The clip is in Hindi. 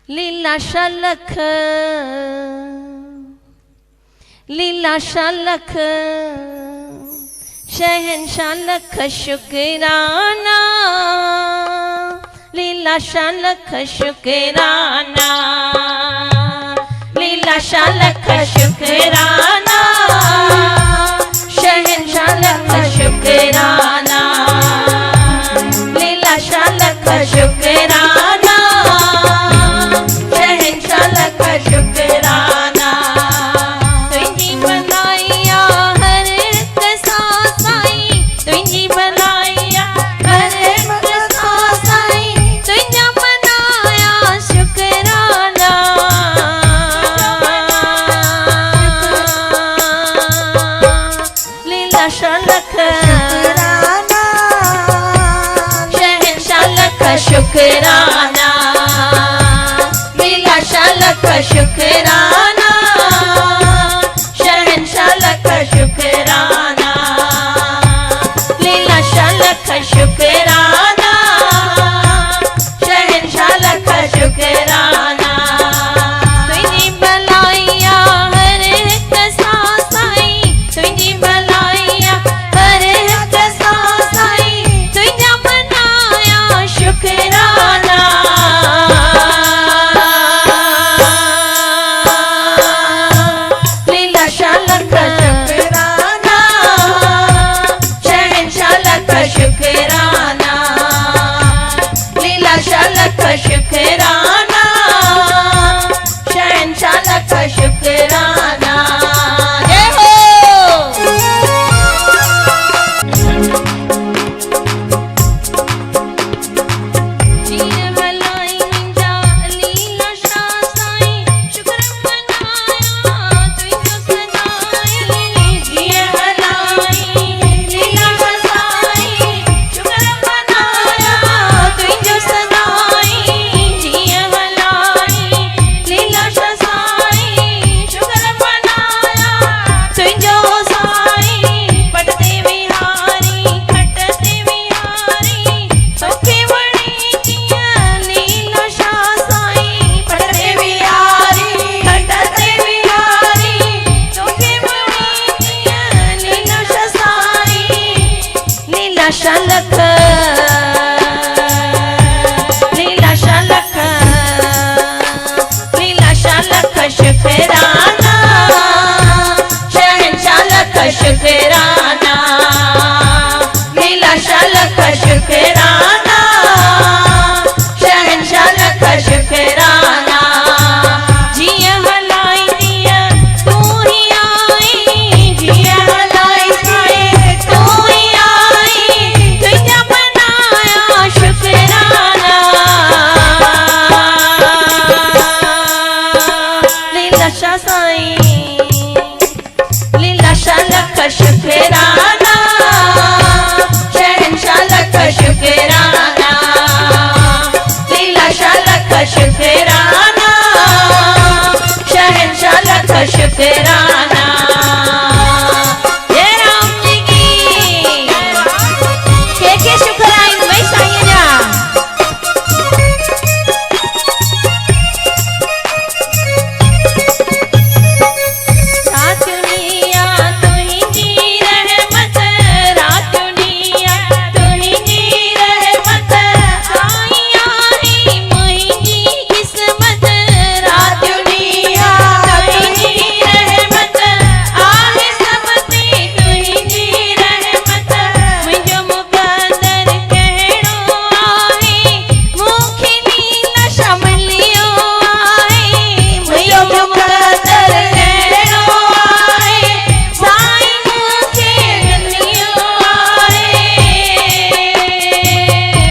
लीला शलख लीला शलख शहंशाह लख शुकराना लीला शलख शुकराना लीला शलख शुकराना शहंशाह लख शुकराना लीला शलख शुकराना शहंशाह लख शुकराना तुझी बनाया हर एक साई तुझी बनाया हर एक साई तुझा बनाया शुकराना लीला शलख शहंशाह लख शुकराना लीला शलख शुकराना शहंशाह लख शुकराना लीला शलख शुकराना शहंशाह लख शुकराना तुझी भलाइया हर एक साई तुझी भलाइया हर एक साई तुझा बनाया शुकराना लीला शलख शुकराना शहंशाह लख शुकराना लीला शलख शुकराना शहंशाह लख शुकराना जय हो। जिए भलाई मिंजा लीला शाह साईं शुक्र मनाया तुझो सदाई जिए भलाई लीला शाह साईं शुक्र मनाया तुझो सदाई जिए भलाई लीला शाह साईं शुक्र मनाया तुझो साईं पटते विहारी खटते विहारी सौखे बड़ी जिया लीला शाह साईं पटते विहारी खटते विहारी सौखे बड़ी जिया लीला शाह साईं लीला शलख लीला शलख लीला शलख शुकराना शहंशाह लख शुकराना लीला शलख शुकराना शहंशाह लख शुकराना जिया भलाई दिया तू ही आई जिया भलाई दिया तू ही आई तुझा बनाया शुकराना लीला शाह साईं लीला शलख शुकराना शहंशाह लख शुकराना लीला शलख शुकराना